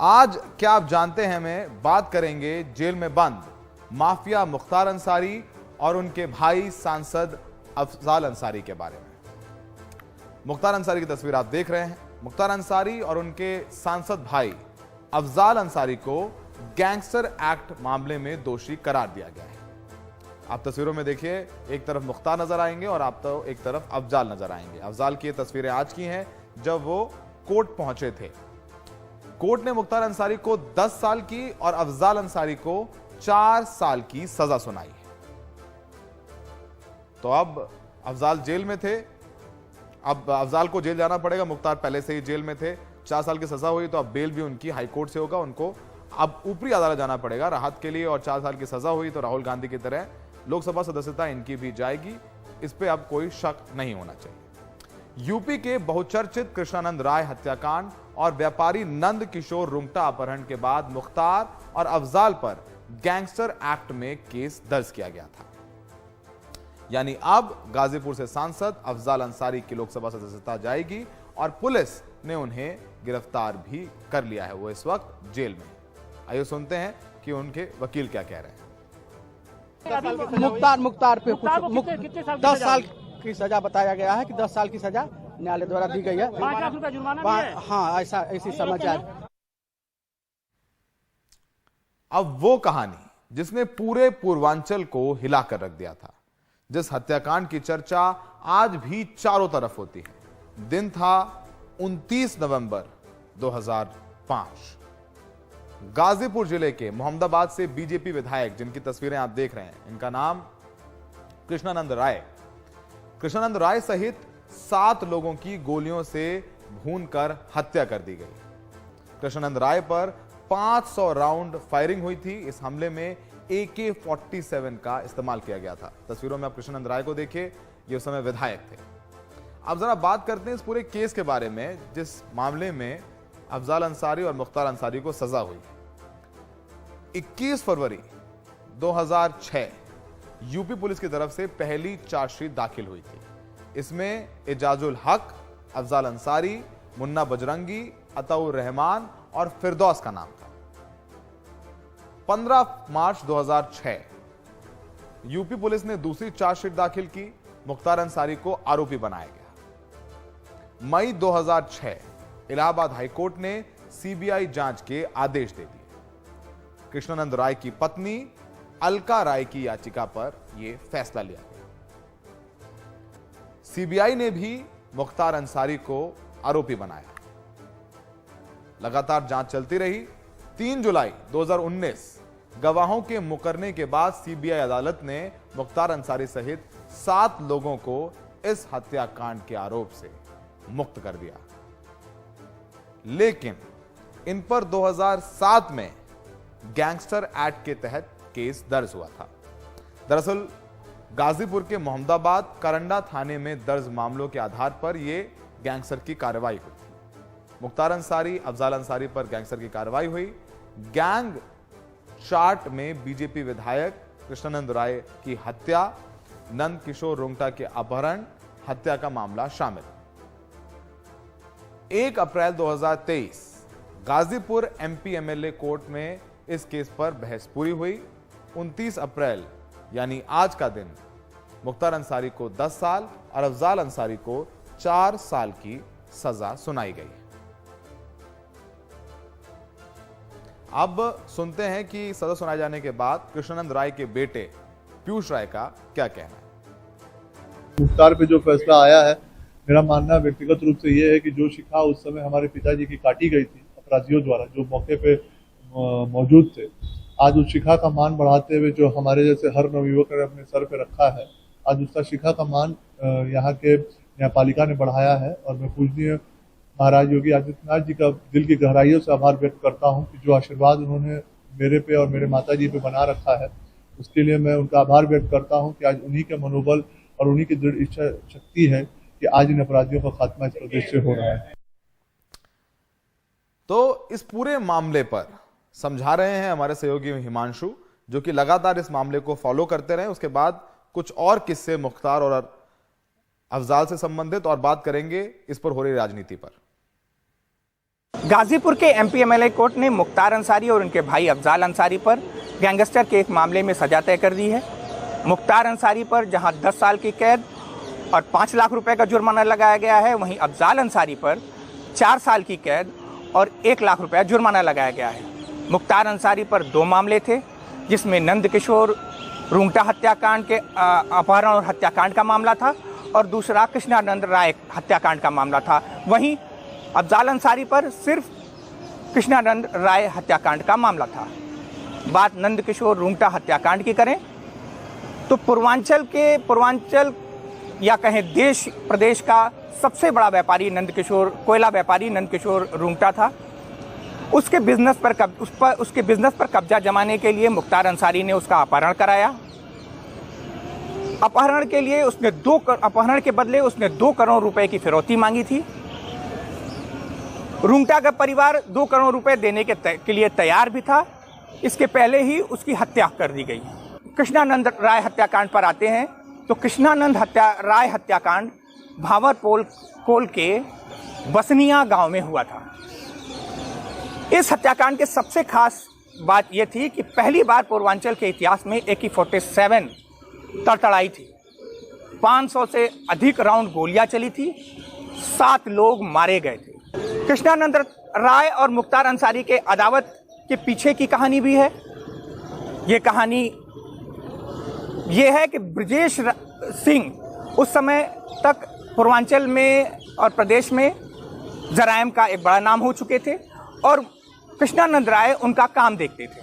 आज क्या आप जानते हैं में बात करेंगे जेल में बंद माफिया मुख्तार अंसारी और उनके भाई सांसद अफजाल अंसारी के बारे में। मुख्तार अंसारी की तस्वीर आप देख रहे हैं। मुख्तार अंसारी और उनके सांसद भाई अफजाल अंसारी को गैंगस्टर एक्ट मामले में दोषी करार दिया गया है। आप तस्वीरों में देखिए, एक तरफ मुख्तार नजर आएंगे और आप तो एक तरफ अफजाल नजर आएंगे। अफजाल की ये तस्वीरें आज की हैं जब वो कोर्ट पहुंचे थे। कोर्ट ने मुख्तार अंसारी को 10 साल की और अफजाल अंसारी को 4 साल की सजा सुनाई है। तो अब अफजाल जेल में थे, अब अफजाल को जेल जाना पड़ेगा। मुख्तार पहले से ही जेल में थे। 4 साल की सजा हुई तो अब बेल भी उनकी हाईकोर्ट से होगा। उनको अब ऊपरी अदालत जाना पड़ेगा राहत के लिए। और 4 साल की सजा हुई तो राहुल गांधी की तरह लोकसभा सदस्यता इनकी भी जाएगी। इस पे अब कोई शक नहीं होना चाहिए। यूपी के बहुचर्चित कृष्णानंद राय हत्याकांड और व्यापारी नंद किशोर रुंगटा अपहरण के बाद मुख्तार और अफजाल पर गैंगस्टर एक्ट में केस दर्ज किया गया था। यानी अब गाजीपुर से सांसद अफजाल अंसारी की लोकसभा सदस्यता जाएगी और पुलिस ने उन्हें गिरफ्तार भी कर लिया है। वो इस वक्त जेल में। आइए सुनते हैं कि उनके वकील क्या कह रहे हैं। मुख्तार पे 10 साल की सजा बताया गया है कि 10 साल की सजा न्यायालय द्वारा दी गई है। 5 लाख रुपया जुर्माना भी है। हाँ, ऐसी समाचार। अब वो कहानी जिसने पूरे पूर्वांचल को हिलाकर रख दिया था, जिस हत्याकांड की चर्चा आज भी चारों तरफ होती है। दिन था 29 नवंबर 2005। गाजीपुर जिले के मोहम्मदाबाद से बीजेपी विधायक, जिनकी तस्वीरें आप देख रहे हैं, इनका नाम कृष्णानंद राय। कृष्णानंद राय सहित 7 लोगों की गोलियों से भूनकर हत्या कर दी गई। कृष्णानंद राय पर 500 राउंड फायरिंग हुई थी। इस हमले में AK-47 का इस्तेमाल किया गया था। तस्वीरों में आप कृष्णानंद राय को देखिए, ये उस समय विधायक थे। अब जरा बात करते हैं इस पूरे केस के बारे में, जिस मामले में अफजाल अंसारी और मुख्तार अंसारी को सजा हुई। 21 फरवरी 2006 यूपी पुलिस की तरफ से पहली चार्जशीट दाखिल हुई थी। इसमें एजाजुल हक, अफजाल अंसारी, मुन्ना बजरंगी, अताउर रहमान और फिरदौस का नाम था। 15 मार्च 2006 यूपी पुलिस ने दूसरी चार्जशीट दाखिल की। मुख्तार अंसारी को आरोपी बनाया गया। मई 2006 इलाहाबाद हाईकोर्ट ने सीबीआई जांच के आदेश दे दिए। कृष्णानंद राय की पत्नी अलका राय की याचिका पर यह फैसला लिया गया। सीबीआई ने भी मुख्तार अंसारी को आरोपी बनाया। लगातार जांच चलती रही। 3 जुलाई 2019 गवाहों के मुकरने के बाद सीबीआई अदालत ने मुख्तार अंसारी सहित 7 लोगों को इस हत्याकांड के आरोप से मुक्त कर दिया। लेकिन इन पर 2007 में गैंगस्टर एक्ट के तहत केस दर्ज हुआ था। दरअसल गाजीपुर के मोहम्मदाबाद करंडा थाने में दर्ज मामलों के आधार पर यह गैंगस्टर की कार्रवाई हुई थी। मुख्तार अंसारी, अफजाल अंसारी पर गैंगस्टर की कार्रवाई हुई। गैंग चार्ट में बीजेपी विधायक कृष्णानंद राय की हत्या, नंद किशोर रुंगटा के अपहरण, हत्या का मामला शामिल। 1 अप्रैल 2023 गाजीपुर MP MLA कोर्ट में इस केस पर बहस पूरी हुई। 29 अप्रैल यानी आज का दिन मुख्तार अंसारी को 10 साल और अफजाल अंसारी को 4 साल की सजा सुनाई गई। अब सुनते हैं कि सजा सुनाए जाने के बाद कृष्णानंद राय के बेटे पीयूष राय का क्या कहना है। मुख्तार पे जो फैसला आया है, मेरा मानना व्यक्तिगत रूप से यह है कि जो शिक्षा उस समय हमारे पिताजी की काटी गई थी अपराधियों द्वारा, जो मौके पे मौजूद थे, आज उस शिक्षा का मान बढ़ाते हुए जो हमारे जैसे हर नवयुवक ने अपने सर पे रखा है, आज उसका शिक्षा का मान यहाँ के न्यायपालिका ने बढ़ाया है। और मैं पूजनीय महाराज योगी आदित्यनाथ जी का दिल की गहराइयों से आभार व्यक्त करता हूँ कि जो आशीर्वाद उन्होंने मेरे पे और मेरे माता जी पे बना रखा है, उसके लिए मैं उनका आभार व्यक्त करता हूँ कि आज उन्हीं के मनोबल और उन्हीं की दृढ़ इच्छा शक्ति है कि आज इन अपराधियों का खात्मा इस प्रदेश से हो रहा है। तो इस पूरे मामले पर समझा रहे हैं हमारे सहयोगी हिमांशु, जो कि लगातार इस मामले को फॉलो करते रहे। उसके बाद कुछ और किस्से मुख्तार और अफजाल से संबंधित और बात करेंगे इस पर हो रही राजनीति पर। गाजीपुर के एमपी एमएलए कोर्ट ने मुख्तार अंसारी और उनके भाई अफजाल अंसारी पर गैंगस्टर के एक मामले में सजा तय कर दी है। मुख्तार अंसारी पर जहां 10 साल की कैद और 5 लाख रुपए का जुर्माना लगाया गया है, वहीं अफजाल अंसारी पर 4 साल की कैद और 1 लाख रुपया जुर्माना लगाया गया है। मुख्तार अंसारी पर 2 मामले थे, जिसमें नंदकिशोर रुंगटा हत्याकांड के अपहरण और हत्याकांड का मामला था और दूसरा कृष्णानंद राय हत्याकांड का मामला था। वहीं अफजाल अंसारी पर सिर्फ कृष्णानंद राय हत्याकांड का मामला था। बात नंदकिशोर रुंगटा हत्याकांड की करें तो पूर्वांचल या कहें देश प्रदेश का सबसे बड़ा व्यापारी कोयला व्यापारी नंदकिशोर रुंगटा था। उसके बिजनेस पर कब्जा जमाने के लिए मुख्तार अंसारी ने उसका अपहरण कराया। अपहरण के बदले उसने 2 करोड़ रुपए की फिरौती मांगी थी। रुंगटा का परिवार 2 करोड़ रुपए देने के लिए तैयार भी था। इसके पहले ही उसकी हत्या कर दी गई। कृष्णानंद राय हत्याकांड पर आते हैं तो कृष्णानंद राय हत्याकांड भावरपोल के बसनिया गांव में हुआ था। इस हत्याकांड के सबसे खास बात यह थी कि पहली बार पूर्वांचल के इतिहास में AK-47 तड़तड़ाई थी। 500 से अधिक राउंड गोलियां चली थी। 7 लोग मारे गए थे। कृष्णानंद राय और मुख्तार अंसारी के अदावत के पीछे की कहानी भी है। ये कहानी ये है कि ब्रजेश सिंह उस समय तक पूर्वांचल में और प्रदेश में जराइम का एक बड़ा नाम हो चुके थे और कृष्णानंद राय उनका काम देखते थे।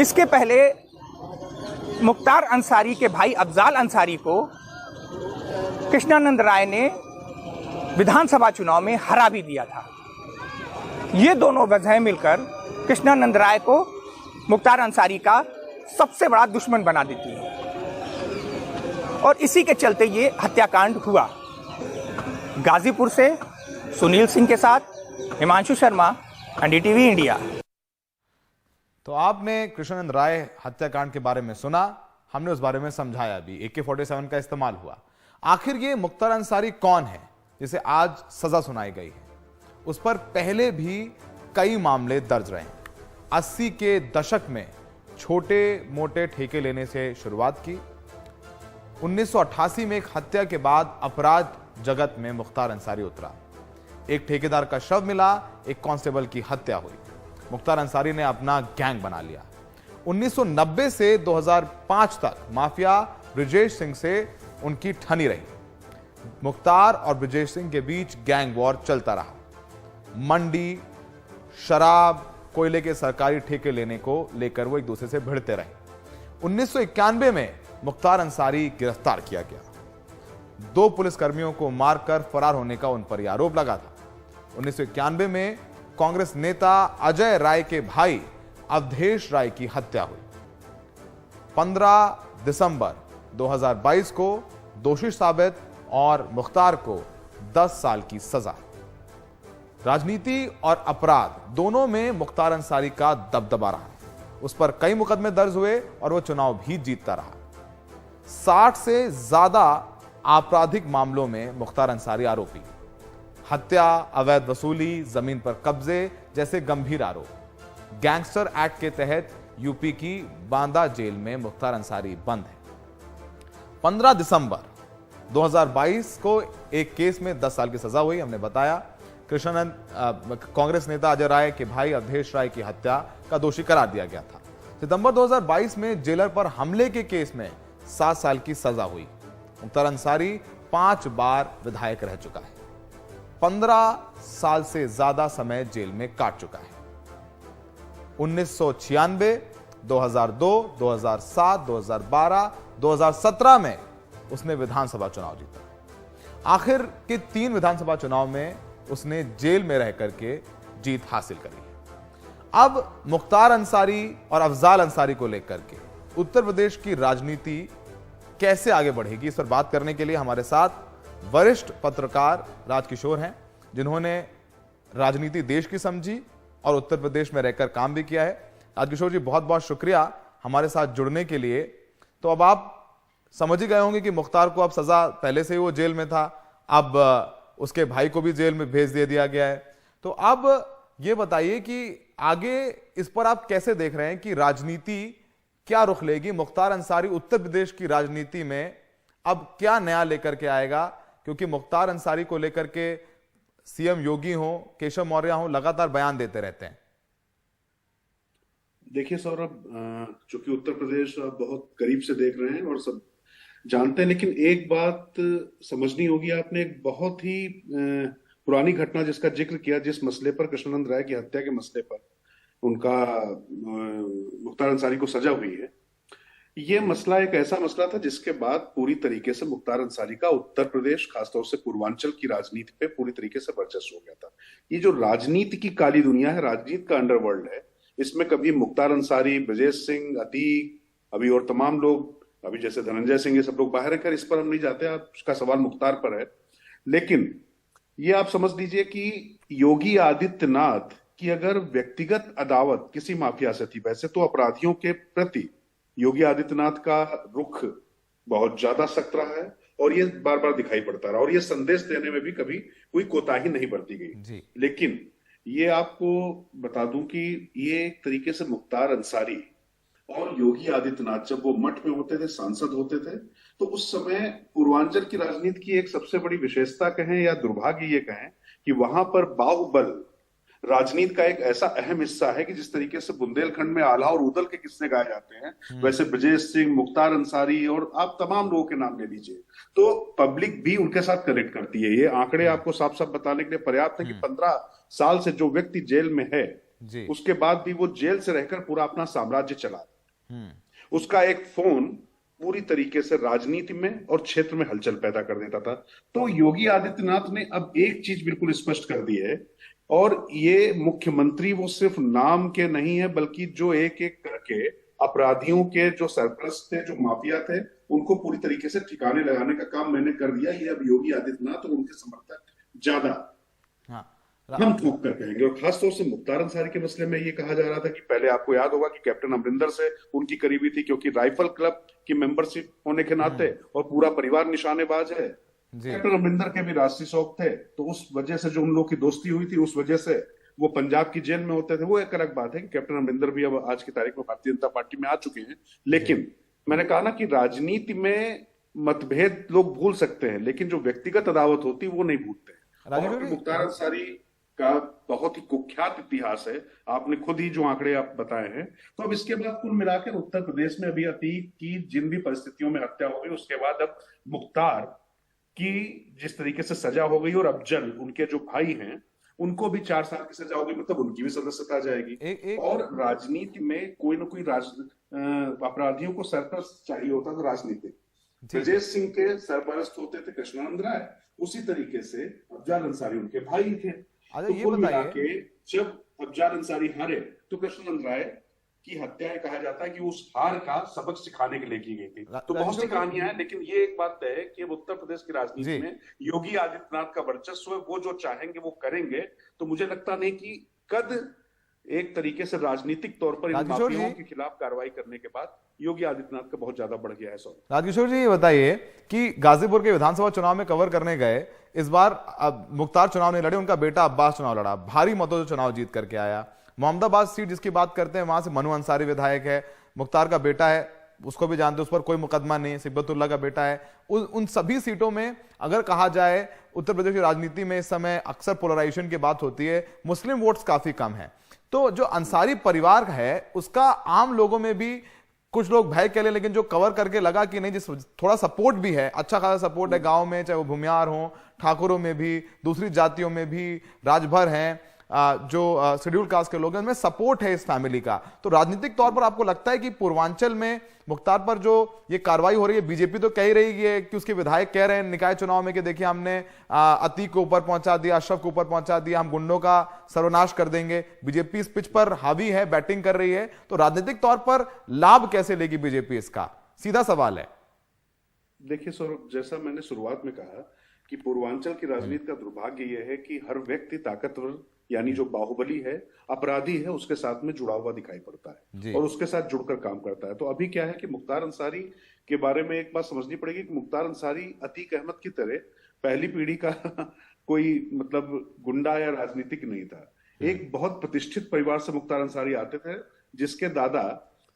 इसके पहले मुख्तार अंसारी के भाई अफजाल अंसारी को कृष्णानंद राय ने विधानसभा चुनाव में हरा भी दिया था। ये दोनों वजहें मिलकर कृष्णानंद राय को मुख्तार अंसारी का सबसे बड़ा दुश्मन बना देती है और इसी के चलते ये हत्याकांड हुआ। गाजीपुर से सुनील सिंह के साथ हिमांशु शर्मा, NDTV इंडिया। तो आपने कृष्णानंद राय हत्याकांड के बारे में सुना, हमने उस बारे में समझाया भी। AK-47 का इस्तेमाल हुआ। आखिर ये मुख्तार अंसारी कौन है जिसे आज सजा सुनाई गई है? उस पर पहले भी कई मामले दर्ज रहे। 80 के दशक में छोटे मोटे ठेके लेने से शुरुआत की। 1988 में एक हत्या के बाद अपराध जगत में मुख्तार अंसारी उतरा। एक ठेकेदार का शव मिला, एक कांस्टेबल की हत्या हुई। मुख्तार अंसारी ने अपना गैंग बना लिया। 1990 से 2005 तक माफिया ब्रजेश सिंह से उनकी ठनी रही। मुख्तार और ब्रजेश सिंह के बीच गैंग वॉर चलता रहा। मंडी, शराब, कोयले के सरकारी ठेके लेने को लेकर वो एक दूसरे से भिड़ते रहे। 1991 में मुख्तार अंसारी गिरफ्तार किया गया। 2 पुलिसकर्मियों को मारकर फरार होने का उन पर यह आरोप लगा था। 1991 में कांग्रेस नेता अजय राय के भाई अवधेश राय की हत्या हुई। 15 दिसंबर 2022 को दोषी साबित और मुख्तार को 10 साल की सजा। राजनीति और अपराध दोनों में मुख्तार अंसारी का दबदबा रहा। उस पर कई मुकदमे दर्ज हुए और वो चुनाव भी जीतता रहा। 60 से ज्यादा आपराधिक मामलों में मुख्तार अंसारी आरोपी। हत्या, अवैध वसूली, जमीन पर कब्जे जैसे गंभीर आरोप। गैंगस्टर एक्ट के तहत यूपी की बांदा जेल में मुख्तार अंसारी बंद है। 15 दिसंबर 2022 को एक केस में 10 साल की सजा हुई। हमने बताया कांग्रेस नेता अजय राय के भाई अवधेश राय की हत्या का दोषी करार दिया गया था। सितंबर 2022 में जेलर पर हमले के केस में 7 साल की सजा हुई। मुख्तार अंसारी 5 बार विधायक रह चुका है। 15 साल से ज्यादा समय जेल में काट चुका है। 1996, 2002, 2007, 2012, 2017 में उसने विधानसभा चुनाव जीता। आखिर के 3 विधानसभा चुनाव में उसने जेल में रह करके जीत हासिल करी है। अब मुख्तार अंसारी और अफजाल अंसारी को लेकर के उत्तर प्रदेश की राजनीति कैसे आगे बढ़ेगी, इस पर बात करने के लिए हमारे साथ वरिष्ठ पत्रकार राजकिशोर हैं, जिन्होंने राजनीति देश की समझी और उत्तर प्रदेश में रहकर काम भी किया है। राजकिशोर जी, बहुत बहुत शुक्रिया हमारे साथ जुड़ने के लिए। तो अब आप समझ ही गए होंगे कि मुख्तार को अब सजा, पहले से ही वो जेल में था, अब उसके भाई को भी जेल में भेज दे दिया गया है। तो अब ये बताइए कि आगे इस पर आप कैसे देख रहे हैं कि राजनीति क्या रुख लेगी? मुख्तार अंसारी उत्तर प्रदेश की राजनीति में अब क्या नया लेकर के आएगा? क्योंकि मुख्तार अंसारी को लेकर के सीएम योगी हो, केशव मौर्य हो, लगातार बयान देते रहते हैं। देखिए सौरभ, चूंकि उत्तर प्रदेश आप बहुत करीब से देख रहे हैं और सब जानते हैं, लेकिन एक बात समझनी होगी आपने। एक बहुत ही पुरानी घटना जिसका जिक्र किया, जिस मसले पर, कृष्णानंद राय की हत्या के मसले पर उनका मुख्तार अंसारी को सजा हुई है, ये मसला एक ऐसा मसला था जिसके बाद पूरी तरीके से मुख्तार अंसारी का उत्तर प्रदेश, खासतौर से पूर्वांचल की राजनीति पे पूरी तरीके से वर्चस्व हो गया था। ये जो राजनीति की काली दुनिया है, राजनीति का अंडरवर्ल्ड है, इसमें कभी मुख्तार अंसारी, ब्रजेश सिंह, अतीक, अभी और तमाम लोग, अभी जैसे धनंजय सिंह, ये सब लोग बाहर है। इस पर हम नहीं जाते, उसका सवाल मुख्तार पर है। लेकिन ये आप समझ लीजिए कि योगी आदित्यनाथ की अगर व्यक्तिगत अदावत किसी माफिया से थी, वैसे तो अपराधियों के प्रति योगी आदित्यनाथ का रुख बहुत ज्यादा सख्त रहा है और ये बार बार दिखाई पड़ता रहा, और ये संदेश देने में भी कभी कोई कोताही नहीं बरती गई। लेकिन ये आपको बता दूं कि ये एक तरीके से मुख्तार अंसारी और योगी आदित्यनाथ जब वो मठ में होते थे, सांसद होते थे, तो उस समय पूर्वांचल की राजनीति की एक सबसे बड़ी विशेषता कहें या दुर्भाग्य ये कहें कि वहां पर बाहुबल राजनीति का एक ऐसा अहम हिस्सा है कि जिस तरीके से बुंदेलखंड में आल्हा और उदल के किस्से गाए जाते हैं, वैसे ब्रजेश सिंह, मुख्तार अंसारी और आप तमाम लोगों के नाम ले लीजिए, तो पब्लिक भी उनके साथ कनेक्ट करती है। ये आंकड़े आपको साफ साफ बताने के लिए पर्याप्त है कि 15 साल से जो व्यक्ति जेल में है, उसके बाद भी वो जेल से रहकर पूरा अपना साम्राज्य चला, उसका एक फोन पूरी तरीके से राजनीति में और क्षेत्र में हलचल पैदा कर देता था। तो योगी आदित्यनाथ ने अब एक चीज बिल्कुल स्पष्ट कर दी है, और ये मुख्यमंत्री वो सिर्फ नाम के नहीं है, बल्कि जो एक एक करके अपराधियों के जो सरपरस्त थे, जो माफिया थे, उनको पूरी तरीके से ठिकाने लगाने का काम मैंने कर दिया। ये अब योगी आदित्यनाथ और उनके समर्थक ज्यादा हम ठोक कर कहेंगे। और खासतौर से मुख्तार अंसारी के मसले में ये कहा जा रहा था कि पहले आपको याद होगा कि कैप्टन अमरिंदर से उनकी करीबी थी, क्योंकि राइफल क्लब की मेंबरशिप होने के नाते, और पूरा परिवार निशानेबाज है। कैप्टन अमरिंदर के भी राष्ट्रीय शौक थे, तो उस वजह से जो उन लोगों की दोस्ती हुई थी, उस वजह से वो पंजाब की जेल में होते थे। वो एक अलग बात है कि कैप्टन अमरिंदर भी अब आज की तारीख में भारतीय जनता पार्टी में आ चुके हैं। लेकिन मैंने कहा ना कि राजनीति में मतभेद लोग भूल सकते हैं, लेकिन जो व्यक्तिगत अदावत होती वो नहीं भूलते। मुख्तार अंसारी का बहुत ही कुख्यात इतिहास है, आपने खुद ही जो आंकड़े आप बताए हैं। तो अब इसके बाद कुल मिलाकर उत्तर प्रदेश में अभी अतीक की जिन भी परिस्थितियों में हत्या हो गई, उसके बाद अब मुख्तार की जिस तरीके से सजा हो गई, और अफजल उनके जो भाई हैं उनको भी 4 साल की सजा हो गई, मतलब उनकी भी सदस्यता जाएगी। और राजनीति में कोई ना कोई अपराधियों को सरपरस्त चाहिए होता था राजनीति। ब्रजेश सिंह के सरपरस्त होते थे कृष्णानंद राय, उसी तरीके से अफजल अंसारी उनके भाई थे। तो कुल मिला के जब अफजल अंसारी हारे तो कृष्णानंद राय की हत्या कहा जाता है कि उस हार का सबक सिखाने के लिए की गई थी। तो बहुत सी कहानियां हैं, लेकिन ये एक बात तय है कि उत्तर प्रदेश की राजनीति में योगी आदित्यनाथ का वर्चस्व है। वो जो चाहेंगे वो करेंगे। तो मुझे लगता नहीं कि कद एक तरीके से राजनीतिक तौर पर इन माफियाओं के खिलाफ कार्रवाई करने के बाद योगी आदित्यनाथ का बहुत ज्यादा बढ़ गया है। राजकिशोर जी, ये बताइए कि गाजीपुर के विधानसभा चुनाव में कवर करने गए, इस बार मुख्तार चुनाव नहीं लड़े, उनका बेटा अब्बास चुनाव लड़ा, भारी मतों से चुनाव जीत करके आया। मोहम्मदाबाद सीट जिसकी बात करते हैं, वहां से मनु अंसारी विधायक है, मुख्तार का बेटा है, उसको भी जानते, उस पर कोई मुकदमा नहीं, सिब्बतुल्लाह का बेटा है। उन सभी सीटों में अगर कहा जाए उत्तर प्रदेश की राजनीति में इस समय अक्सर पोलराइजेशन की बात होती है, मुस्लिम वोट्स काफी कम है। तो जो अंसारी परिवार है उसका आम लोगों में भी कुछ लोग भय के लिए, लेकिन जो कवर करके लगा कि नहीं, जिस थोड़ा सपोर्ट भी है, अच्छा खासा सपोर्ट है गांव में, चाहे वो भूमियार हो, ठाकुरों में भी, दूसरी जातियों में भी, राजभर हैं, जो शेड्यूल कास्ट के लोग हैं, उनमें सपोर्ट है इस फैमिली का। तो राजनीतिक तौर पर आपको लगता है कि पूर्वांचल में मुख्तार पर जो ये कार्रवाई हो रही है, बीजेपी तो कह ही रही है कि उसके विधायक कह रहे हैं निकाय चुनाव में कि देखिए हमने अतीक को ऊपर पहुंचा दिया, अशरफ को ऊपर पहुंचा दिया, हम गुंडों का सर्वनाश कर देंगे। बीजेपी इस पिच पर हावी है, बैटिंग कर रही है, तो राजनीतिक तौर पर लाभ कैसे लेगी बीजेपी इसका, सीधा सवाल है। देखिए सौरभ, जैसा मैंने शुरुआत में कहा कि पूर्वांचल की राजनीति का दुर्भाग्य यह है कि हर व्यक्ति ताकतवर, यानी जो बाहुबली है, अपराधी है, उसके साथ में जुड़ा हुआ दिखाई पड़ता है और उसके साथ जुड़कर काम करता है। तो अभी क्या है कि मुख्तार अंसारी के बारे में एक बात समझनी पड़ेगी कि मुख्तार अंसारी अतीक अहमद की तरह पहली पीढ़ी का कोई मतलब गुंडा या राजनीतिक नहीं था। एक बहुत प्रतिष्ठित परिवार से मुख्तार अंसारी आते थे, जिसके दादा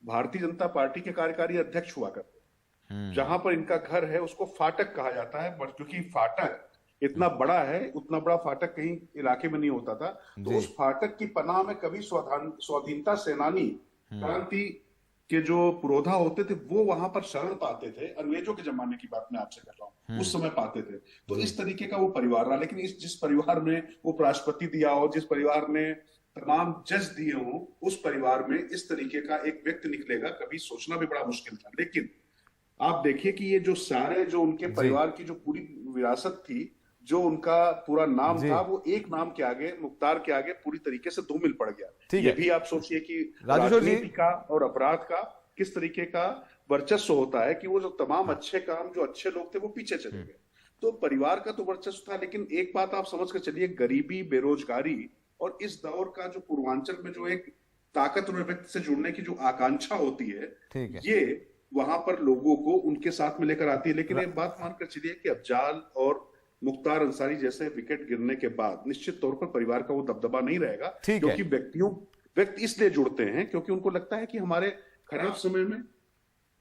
भारतीय जनता पार्टी के कार्यकारी अध्यक्ष हुआ करते। जहां पर इनका घर है उसको फाटक कहा जाता है, क्योंकि फाटक इतना बड़ा है, उतना बड़ा फाटक कहीं इलाके में नहीं होता था। तो उस फाटक की पनाह में कभी स्वाधीनता सेनानी, क्रांति के जो पुरोधा होते थे वो वहां पर शरण पाते थे। अंग्रेजों के जमाने की बात मैं आपसे कर रहा हूँ, उस समय पाते थे। तो इस तरीके का वो परिवार रहा। लेकिन जिस परिवार ने उपराष्ट्रपति दिया हो, जिस परिवार ने तमाम जज दिए हो, उस परिवार में इस तरीके का एक व्यक्ति निकलेगा, कभी सोचना भी बड़ा मुश्किल था। लेकिन आप देखिए कि ये जो सारे जो उनके परिवार की जो पूरी विरासत थी, जो उनका पूरा नाम था, वो एक नाम के आगे, मुख्तार के आगे पूरी तरीके से धूमिल पड़ गया। ये भी आप सोचिए कि राजनीति का और अपराध का किस तरीके का वर्चस्व होता है कि वो जो तमाम अच्छे काम, जो अच्छे लोग थे, वो पीछे चले गए। तो परिवार का तो वर्चस्व था, लेकिन एक बात आप समझ कर चलिए, गरीबी, बेरोजगारी और इस दौर का जो पूर्वांचल में जो एक ताकतवर व्यक्ति से जुड़ने की जो आकांक्षा होती है, ये वहां पर लोगों को उनके साथ में लेकर आती है। लेकिन एक बात मानकर चलिए कि अफजाल और मुख्तार अंसारी जैसे विकेट गिरने के बाद निश्चित तौर पर परिवार का वो दबदबा नहीं रहेगा, क्योंकि व्यक्ति इसलिए जुड़ते हैं क्योंकि उनको लगता है कि हमारे खराब समय में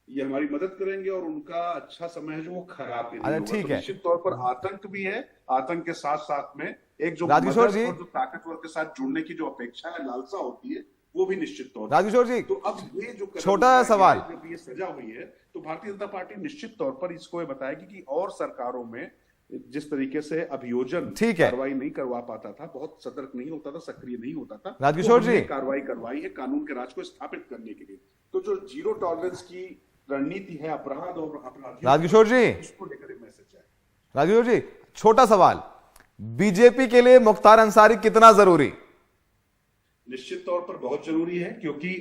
ये हमारी मदद करेंगे और उनका अच्छा समय है जो वो खराब नहीं होगा। तो निश्चित तौर पर आतंक भी है, आतंक के साथ साथ में एक जो राजकिशोर जी, और जो ताकतवर के साथ जुड़ने की जो अपेक्षा है, लालसा होती है, वो भी निश्चित तौर पर। राजकिशोर जी, तो अब ये जो छोटा सवाल, जब ये सजा हुई है तो भारतीय जनता पार्टी निश्चित तौर पर इसको ये बताएगी कि और सरकारों में जिस तरीके से अभियोजन कार्रवाई नहीं करवा पाता था, बहुत सतर्क नहीं होता था, सक्रिय नहीं होता था, राजकिशोर जी, कार्रवाई करवाई है कानून के राज को स्थापित करने के लिए। तो जो जीरो टॉलरेंस की रणनीति है अपराध और अपराधियों, राजकिशोर जी, उसको लेकर एक मैसेज है। राजकिशोर जी, छोटा सवाल, बीजेपी के लिए मुख्तार अंसारी कितना जरूरी? निश्चित तौर पर बहुत जरूरी है, क्योंकि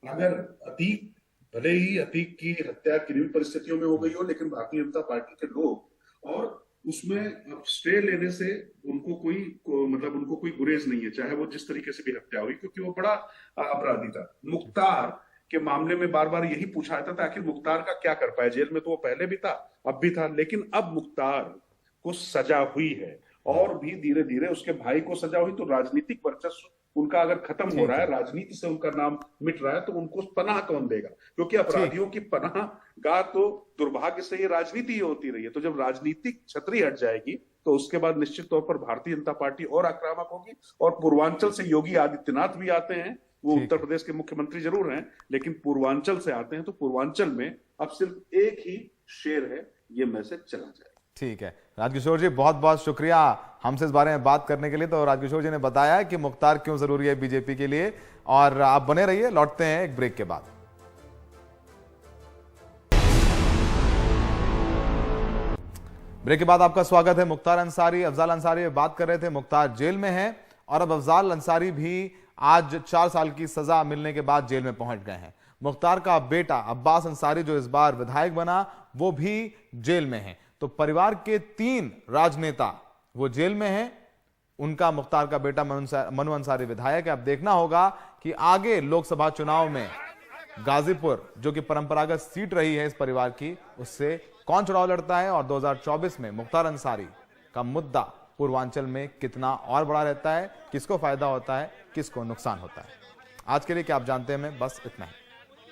अगर अतीक, भले ही अतीक की हत्या किन्हीं परिस्थितियों में हो गई हो, लेकिन भारतीय जनता पार्टी के लोग और उसमें अब स्टे लेने से उनको कोई गुरेज नहीं है, चाहे वो जिस तरीके से भी हत्या हुई, क्योंकि वो बड़ा अपराधी था। मुख्तार के मामले में बार बार यही पूछा जाता था आखिर मुख्तार का क्या कर पाए, जेल में तो वो पहले भी था, अब भी था, लेकिन अब मुख्तार को सजा हुई है और भी धीरे धीरे उसके भाई को सजा हुई। तो राजनीतिक वर्चस्व उनका अगर खत्म हो रहा है, राजनीति से उनका नाम मिट रहा है, तो उनको पनाह कौन देगा? क्योंकि अपराधियों की पनाह गाह तो दुर्भाग्य से ये राजनीति ही होती रही है। तो जब राजनीतिक छतरी हट जाएगी तो उसके बाद निश्चित तौर पर भारतीय जनता पार्टी और आक्रामक होगी। और पूर्वांचल से योगी आदित्यनाथ भी आते हैं, वो उत्तर प्रदेश के मुख्यमंत्री जरूर हैं, लेकिन पूर्वांचल से आते हैं, तो पूर्वांचल में अब सिर्फ एक ही शेर है, ये मैसेज चला जाए। ठीक है राजकिशोर जी, बहुत बहुत शुक्रिया हमसे इस बारे में बात करने के लिए। तो राजकिशोर जी ने बताया कि मुख्तार क्यों जरूरी है बीजेपी के लिए। और आप बने रहिए, लौटते हैं एक ब्रेक के बाद। ब्रेक के बाद आपका स्वागत है। मुख्तार अंसारी, अफजाल अंसारी बात कर रहे थे, मुख्तार जेल में है और अब अफजाल अंसारी भी आज 4 साल की सजा मिलने के बाद जेल में पहुंच गए हैं। मुख्तार का बेटा अब्बास अंसारी जो इस बार विधायक बना, वो भी जेल में है। तो परिवार के 3 राजनेता वो जेल में हैं। उनका मुख्तार का बेटा मनु अंसारी विधायक है। अब देखना होगा कि आगे लोकसभा चुनाव में गाजीपुर जो कि परंपरागत सीट रही है इस परिवार की, उससे कौन चुनाव लड़ता है और 2024 में मुख्तार अंसारी का मुद्दा पूर्वांचल में कितना और बड़ा रहता है, किसको फायदा होता है, किसको नुकसान होता है। आज के लिए क्या आप जानते हैं, मैं बस इतना ही।